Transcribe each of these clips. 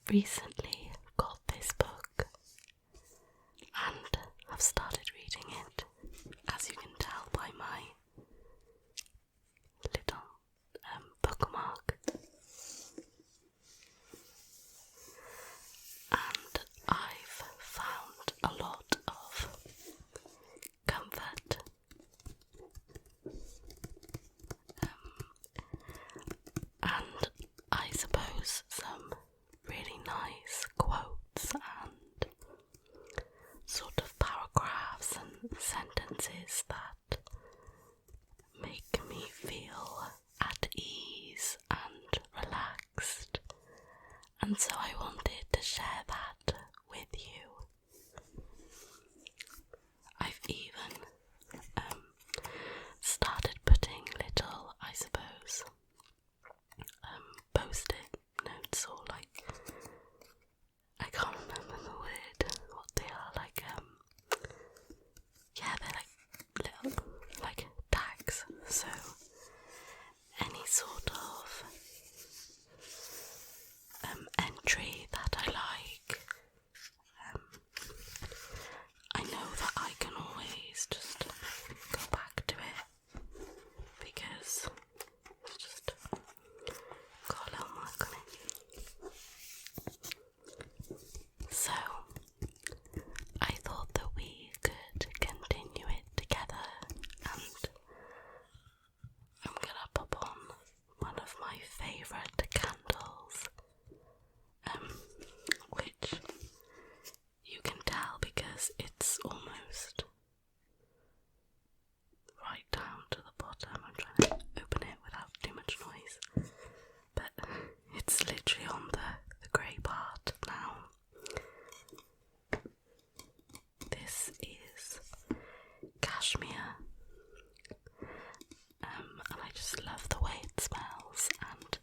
recently got this book and I've started reading it, as you can tell by my little bookmark. And I've found a lot of comfort and I suppose some really nice quotes and sort of paragraphs and sentences that make me feel at ease and relaxed, and so I wanted to share that with you. I've even started putting little, I suppose, post-it notes, or like, I can't remember the word, what they are, like, yeah, they're like little, like tags, so any sort of entry that I like, I know that I can always just go back to it, because it's just got a little mark on it. So I thought that we could continue it together, and I'm gonna pop on one of my favourite candles, which you can tell because it's almost right down to the bottom. I'm trying to open it without too much noise, but it's literally on the grey part now. This is cashmere, and I just love the way it smells, and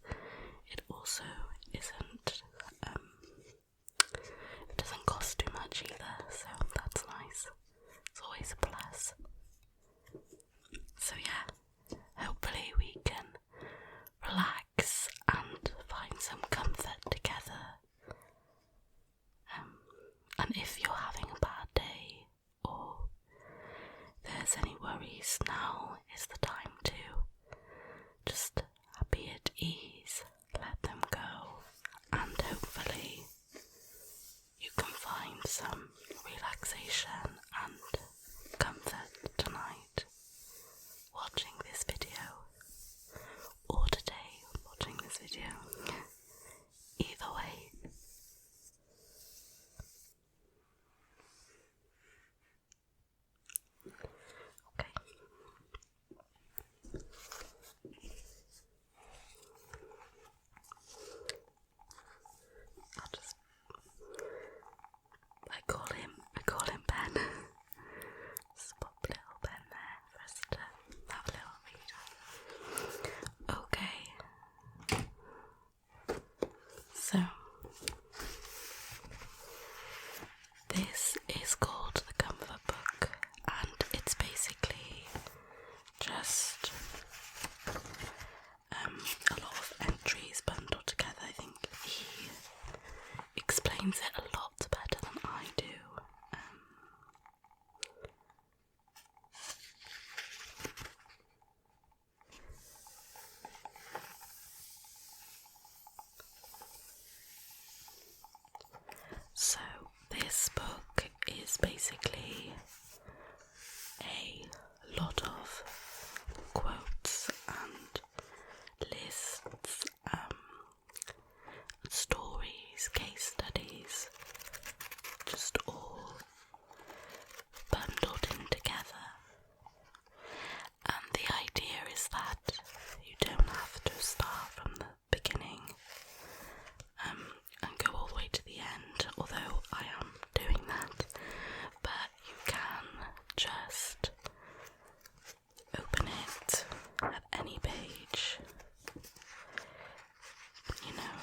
it also isn't, it doesn't cost too much either, so that's nice. It's always a plus. So yeah, hopefully we can relax and find some comfort together. And if you're having a bad day, or there's any worries, now is the time to just be at ease, let them go, and hopefully you can find some relaxation and comfort tonight watching this video, or today watching this video. Either way. Okay. I call him Ben. Just pop a little Ben there for us to have a little read. Okay. So this is called the Comfort Book, and it's basically just a lot of entries bundled together. I think he explains it a lot better than I do. So this book is basically a lot of quotes and lists, stories, case studies, just all bundled in together. And the idea is that you don't have to start from the beginning and go all the way to the end, although I am doing that, but you can just open it at any page. You know,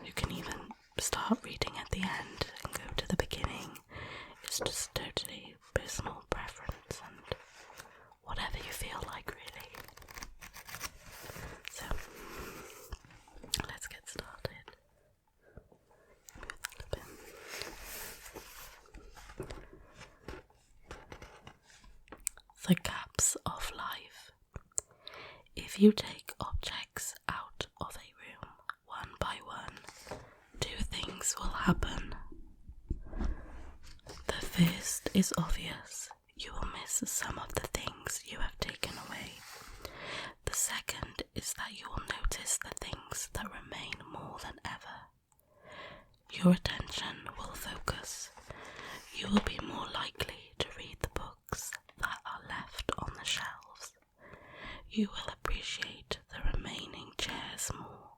you can even start reading at the end and go to the beginning. It's just totally personal preference and whatever you feel like, really. So let's get started. If you take objects out of a room one by one, two things will happen. The first is obvious. You will miss some of the things you have taken away. The second is that you will notice the things that remain more than ever. Your attention will focus. You will be more likely to read the books that are left on the shelves. You will appreciate the remaining chairs more.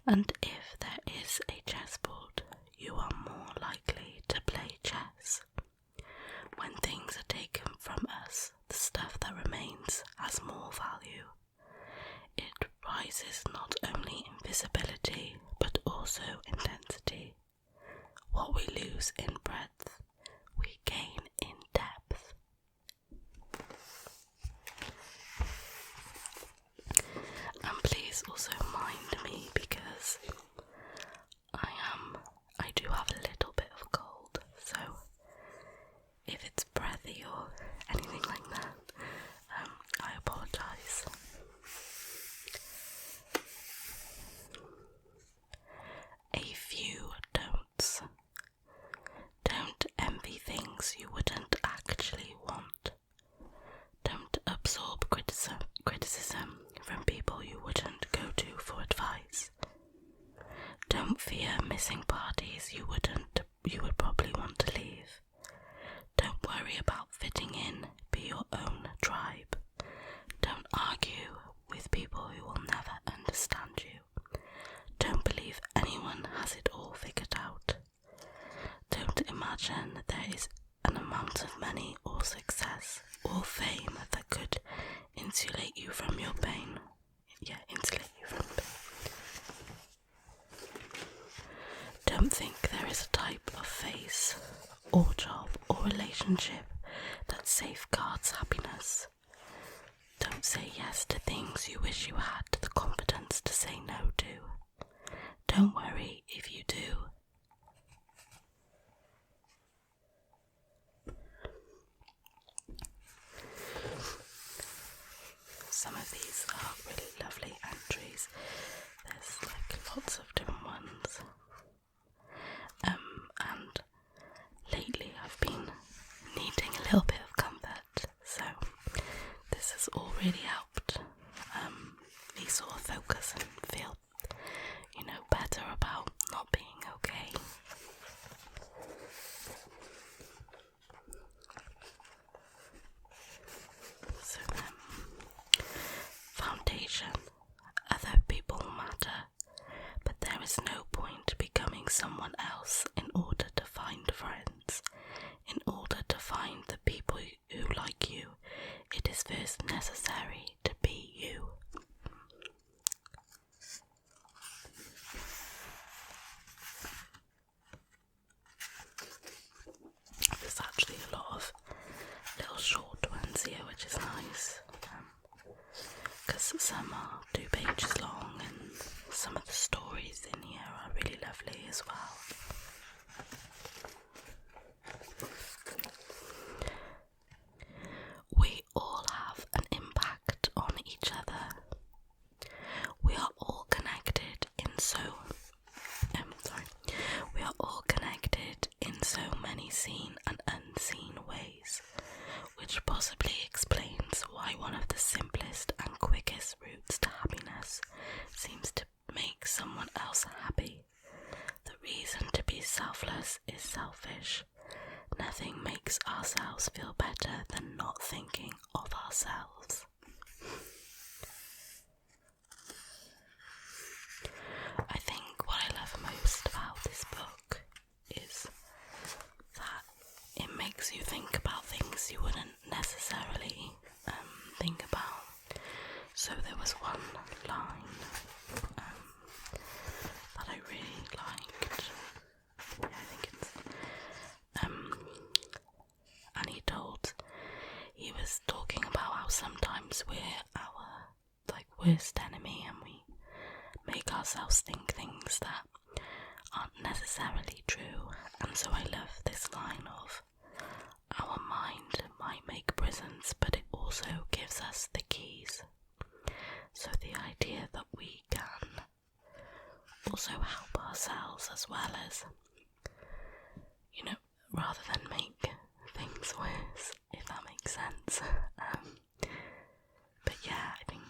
And if there is a chessboard, you are more likely to play chess. When things are taken from us, the stuff that remains has more value. It rises not only in visibility, but also intensity. What we lose in breadth, we gain in depth. And please also mind me, because I do have a little bit of a cold, so if it's breathy or anything like that, I apologise. A few don'ts. Don't envy things you wouldn't actually want. Don't absorb criticism from people you wouldn't go to for advice. Don't fear missing parties you would probably want to leave. Don't worry about fitting in, be your own tribe. Don't argue with people who will never understand you. Don't believe anyone has it all figured out. Don't imagine there is an amount of money or success or fame that could insulate you from your pain. Don't think there is a type of face or job or relationship that safeguards happiness. Don't say yes to things you wish you had the confidence to say no to. Don't worry if you do. Some of these are really lovely entries. There's lots of different ones. And lately I've been needing a little bit of comfort, so this has all really helped me sort of focus and feel, better about not being okay. So foundation. Other people matter, but there is no point becoming someone else in order to find friends. In order to find the people who like you, it is first necessary to be you. There's actually a lot of little short ones here, which is nice, because some are 2 pages long and some of the stories in here are really lovely as well. We all have an impact on each other. We are all connected in so many seen and unseen ways, which possibly explains why one of the simplest and quickest routes to happiness seems to make someone else happy. The reason to be selfless is selfish. Nothing makes ourselves feel better than not thinking of ourselves. I think what I love most about this book is that it makes you think about things you wouldn't necessarily think about. So there was one line that I really liked. I think it's and he was talking about how sometimes we're our worst enemy, and we make ourselves think things that aren't necessarily true. And so I love this line of, our mind might make prisons, but it also gives us the keys. So the idea that we can also help ourselves as well as, rather than make things worse, if that makes sense. But yeah, I think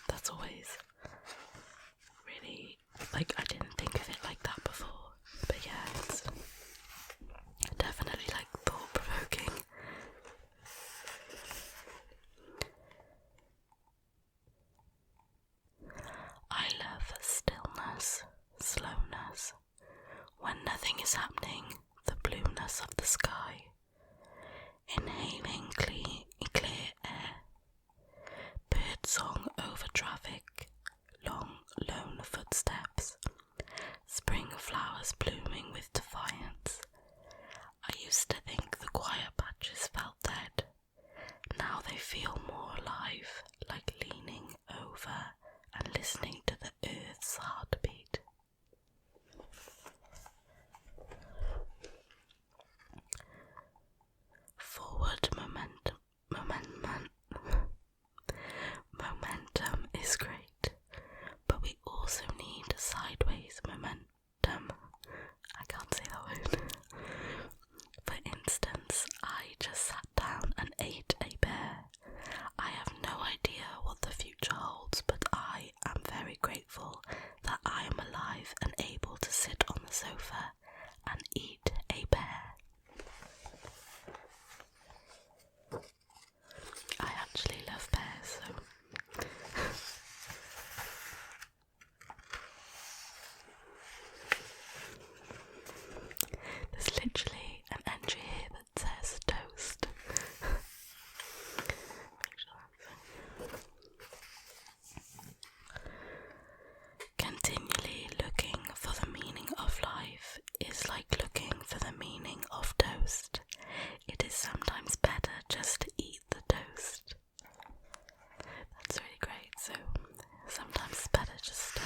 that's always really, I didn't think of it like that before, but yeah, it's definitely thought-provoking. I love stillness, slowness, when nothing is happening, the blueness of the sky, inhaling clear air, birdsong over traffic, lone footsteps, spring flowers blooming with defiance. I used to think the quiet patches felt dead. Now they feel more alive, like leaning over and listening to the earth's heartbeat. Forward momentum is great, but we also need sideways momentum. I can't say that word. For instance, I just sat down and ate a pear. I have no idea what the future holds, but I am very grateful that I am alive and able to sit on the sofa and eat a pear. I actually love pears, so there's literally an entry here that says toast. Continually looking for the meaning of life is like looking for the meaning of toast. It is sometimes better just to eat the toast. That's really great. So sometimes it's better just to,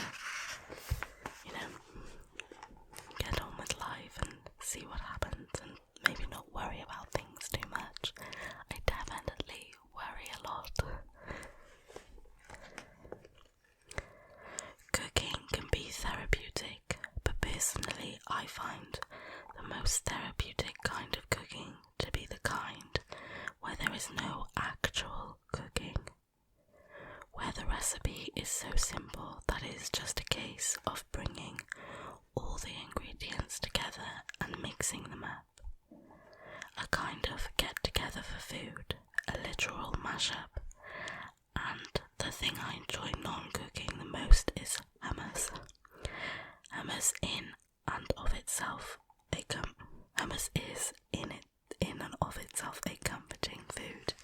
get on with life and see what happens and maybe not worry about things too much. I definitely worry a lot. Cooking can be therapeutic, but personally I find the most therapeutic kind of cooking to be the kind where there is no actual cooking, where the recipe is so simple that it is just a case of bringing all the ingredients together and mixing them up. A kind of get-together for food, a literal mashup. And the thing I enjoy non-cooking the most is hummus. Hummus is in and of itself a comforting food,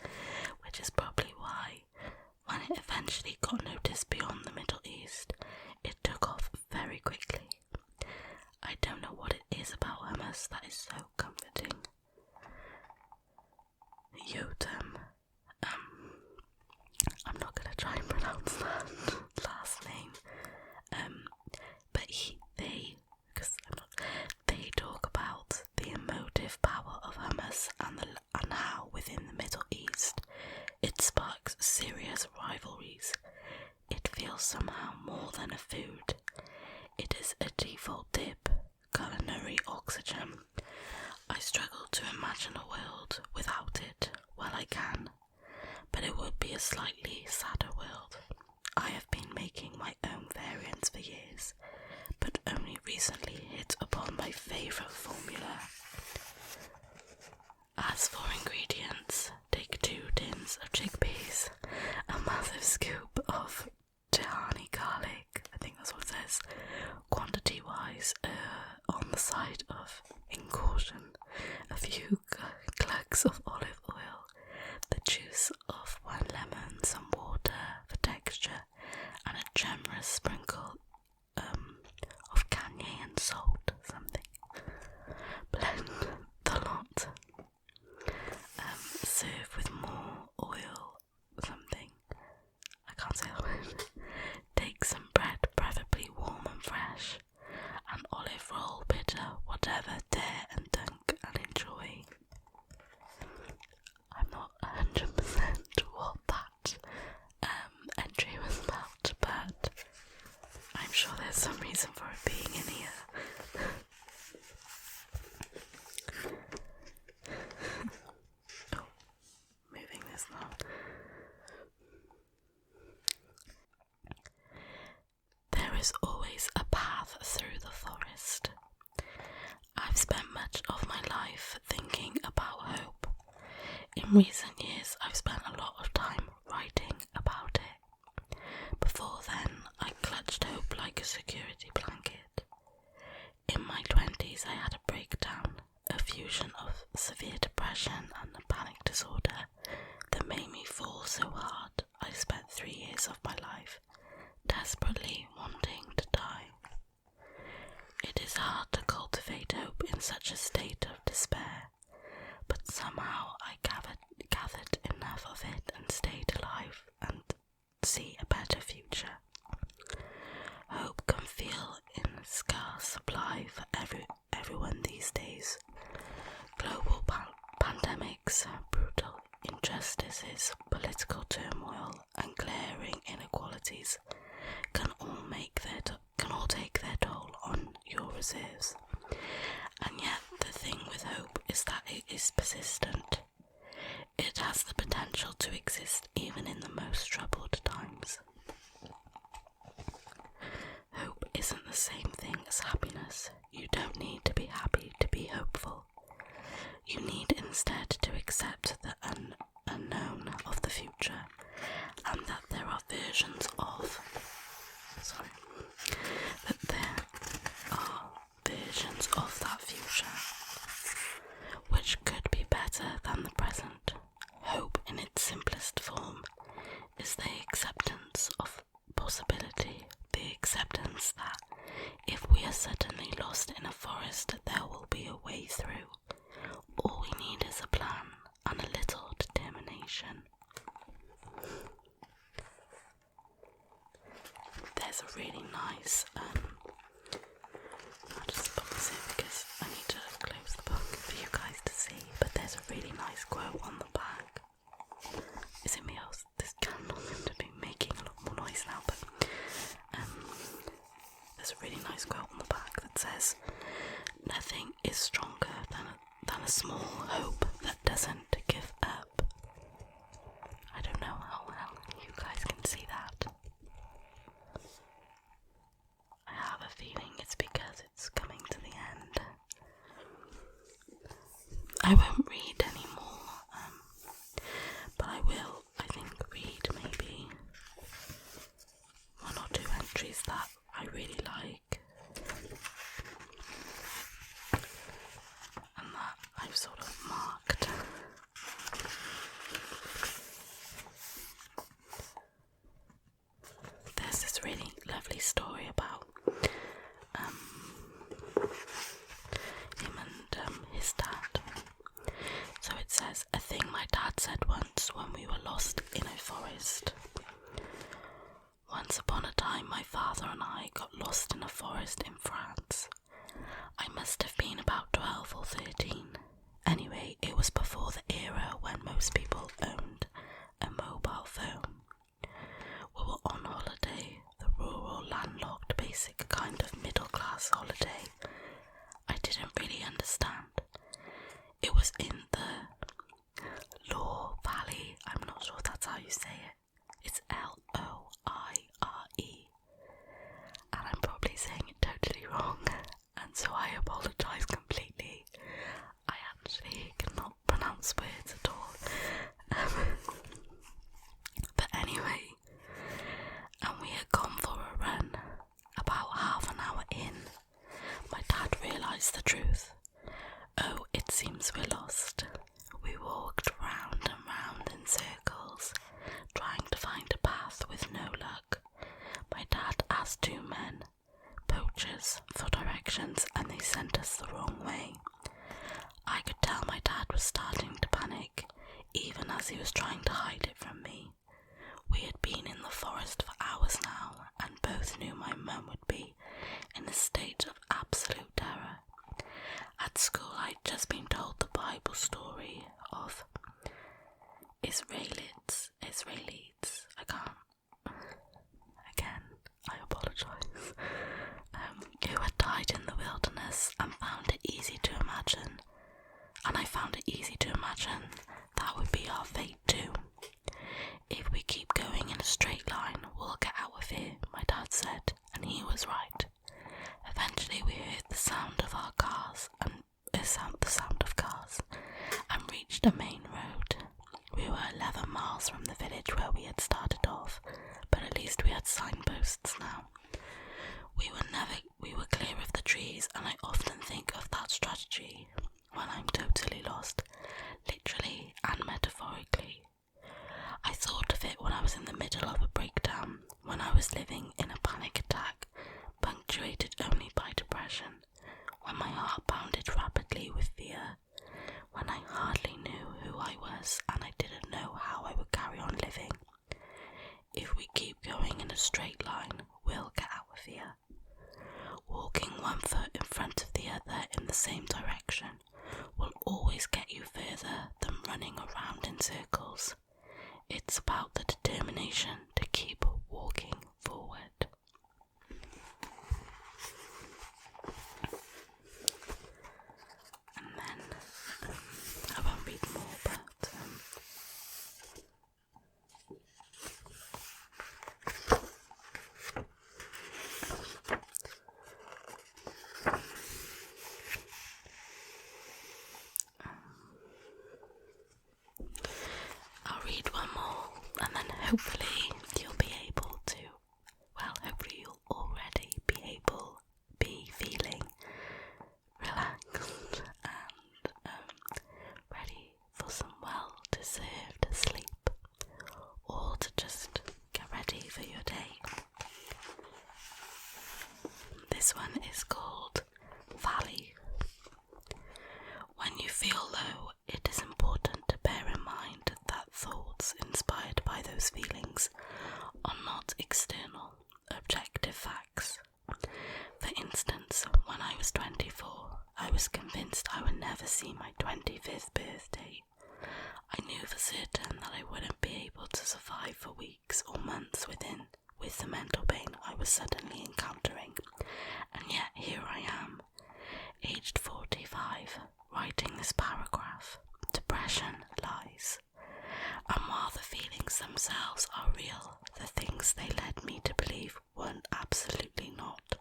which is probably why, when it eventually got noticed beyond the Middle East, it took off very quickly. I don't know what it is about hummus that is so comforting. Yotam. I'm not going to try and pronounce that last name. But they talk about the emotive power of hummus and how within the Middle East it sparks serious rivalries. It feels somehow more than a food. It is a default dip, culinary oxygen. I struggle to imagine a world without it. Well, I can, but it would be a slightly sadder world. I have been making my own variants for years, but only recently hit upon my favourite formula. As for ingredients, take 2 tins of chickpeas, a massive scoop of tahini garlic, I think that's what it says, quantity-wise, on the side of incaution, a few glugs of olive oil, the juice of 1 lemon, some water for texture, and a generous sprinkle of cayenne salt, something. Blend the lot. Serve with more oil, something. I can't say that word. Take some bread, preferably warm and fresh, an olive roll, bitter, whatever, dare and dunk. some reason for it being in here. Oh, moving this now. There is always a path through the forest. I've spent much of my life thinking about hope. In recent years, I've spent a lot of time writing about it. Before then, I clutched hope like a security blanket. In my 20s, I had a breakdown, a fusion of severe depression and a panic disorder that made me fall so hard I spent 3 years of my life desperately wanting to die. It is hard to cultivate hope in such a state of despair, but somehow I gathered enough of it and stayed alive and see a better future. Hope can feel in scarce supply for everyone these days. Global pandemics, brutal injustices, political turmoil, and glaring inequalities can all take their toll on your reserves. And yet the thing with hope is that it is persistent. It has the potential to exist even in the most troubled times. Hope isn't the same thing as happiness. You don't need to be happy to be hopeful. You need instead to accept the unknown of the future, and that there are versions of that future which could be better than the present. Hope in its simplest form is the acceptance of possibility, the acceptance that if we are suddenly lost in a forest, there will be a way through. All we need is a plan and a little determination. There's a really nice, I'll just put this in because I need to close the book for you guys to see, but there's a really nice quote on the back. Is it me or this candle seems to be making a lot more noise now, but there's a really nice quote on the back that says, "Nothing is stronger than a small hope that doesn't give up." I don't know how well you guys can see that. I have a feeling it's because it's coming to the end. I won't read anymore, but I will, I think, read maybe 1 or 2 entries that I really like and that I've sort of marked. There's this really lovely story about him and his dad. So it says, "A thing my dad said once when we were lost in a forest. Once upon a time, my father and I got lost in a forest in France. I must have been about 12 or 13. Anyway, it was before the era when most people owned a mobile phone. We were on holiday, the rural, landlocked, basic kind of middle-class holiday. I didn't really understand. It was in the Loire Valley. I'm not sure if that's how you say it. It's Loire. And I'm probably saying it totally wrong, and so I apologise completely. I actually cannot pronounce words at all. But anyway, and we had gone for a run. About half an hour in, my dad realised the truth. Oh, it seems we're lost. We walked round and round in circles, trying to find a path with no luck. My dad asked 2 men, poachers, for directions, and they sent us the wrong way. I could tell my dad was starting to panic, even as he was trying to hide it from me. We had been in the forest for hours now, and both knew my mum would be in a state of absolute terror. At school, I'd just been told the Bible story of Israelites. I can't. Again, I apologise. right in the wilderness and found it easy to imagine. And I found it easy to imagine that would be our fate too. If we keep going in a straight line, we'll get out of here, my dad said, and he was right. Eventually we heard the sound of cars and reached a main road. We were 11 miles from the village where we had started off, but at least we had signposts now. We were clear of the trees, and I often think of that strategy when I'm totally lost, literally and metaphorically. I thought of it when I was in the middle of a breakdown, when I was living in a panic attack, punctuated only by depression, when my heart pounded rapidly with fear, when I hardly knew who I was and I didn't know how I would carry on living. If we keep going in a straight line, we'll get out of here. Walking one foot in front of the other in the same direction will always get you further than running around in circles. It's about the determination to keep walking forward. And then, I won't read more, but I'll read one more, and then hopefully you'll already be feeling relaxed and ready for some well-deserved sleep, or to just get ready for your day. This one is called Valley. When you feel low, it is important to bear in mind that thoughts inspired by those feelings are not external, objective facts. For instance, when I was 24, I was convinced I would never see my 25th birthday. I knew for certain that I wouldn't be able to survive for weeks or months with the mental pain I was suddenly encountering. And yet here I am, aged 45, writing this paragraph. Depression lies. And while the feelings themselves are real, the things they led me to believe weren't absolutely not.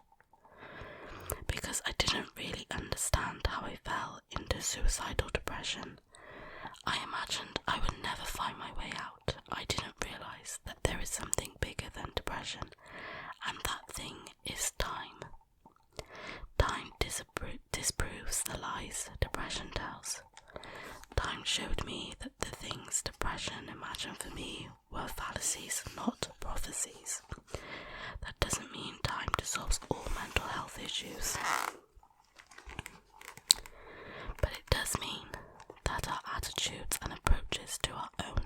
Because I didn't really understand how I fell into suicidal depression. I imagined I would never find my way out. I didn't realise that there is something bigger than depression, and that thing is time. Time disproves the lies depression tells. Time showed me that the things depression imagined for me were fallacies, not prophecies. That doesn't mean time dissolves all mental health issues. But it does mean that our attitudes and approaches to our own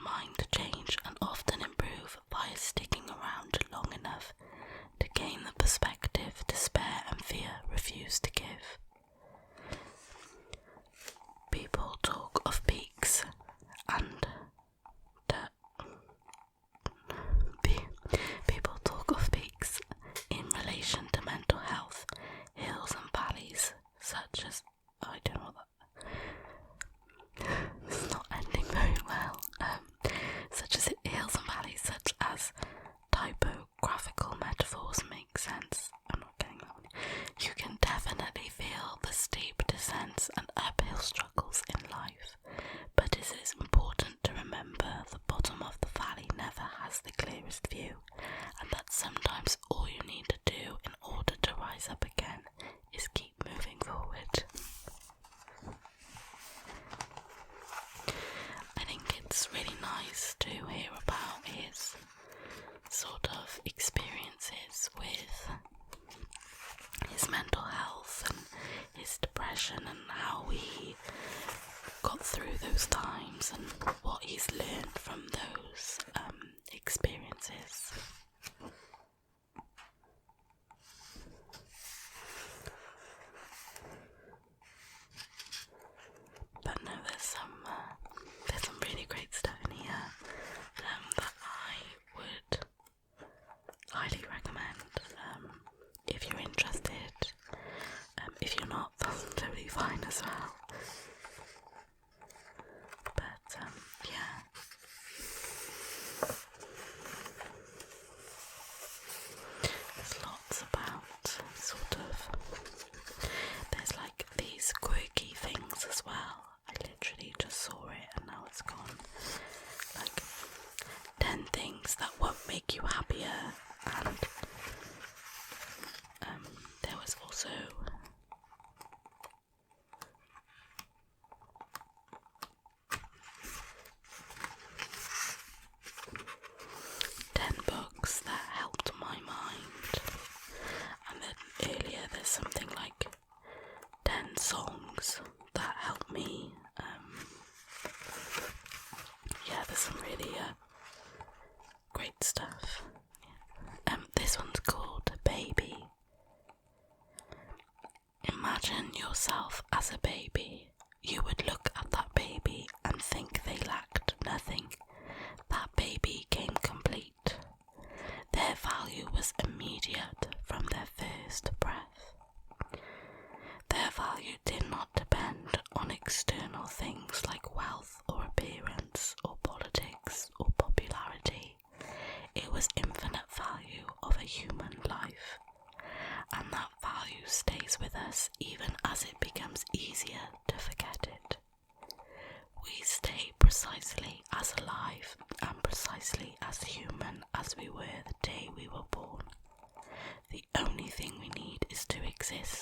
mind change and often improve by sticking around long enough to gain the perspective despair and fear refuse to give. People talk of peaks and people talk of peaks in relation to mental health, hills and valleys such as I don't know that it's not ending very well. Such as hills and valleys, such as typographical metaphors make sense. I'm not getting that one. You can definitely feel the steep descents and uphill struggles in life, but it is important to remember the bottom of the valley never has the clearest view, and that sometimes all you need to do in order to rise up again is keep moving forward. I think it's really nice to hear about his sort of experiences with his mental health and his depression and how he got through those times and what he's learned from those experiences. But no, there's some really great stuff in here that I would highly recommend. and there was also books that helped my mind, and then earlier there's something like 10 songs that help me. There's some really great stuff. This one's called Baby. Imagine yourself as a baby. You would look at that baby and think they lacked nothing. That baby came complete. Their value was immediate from their first breath. Their value did not depend on external things like wealth or appearance or politics or popularity. It was infinite value of a human life, and that value stays with us even as it becomes easier to forget it. We stay precisely as alive and precisely as human as we were the day we were born. The only thing we need is to exist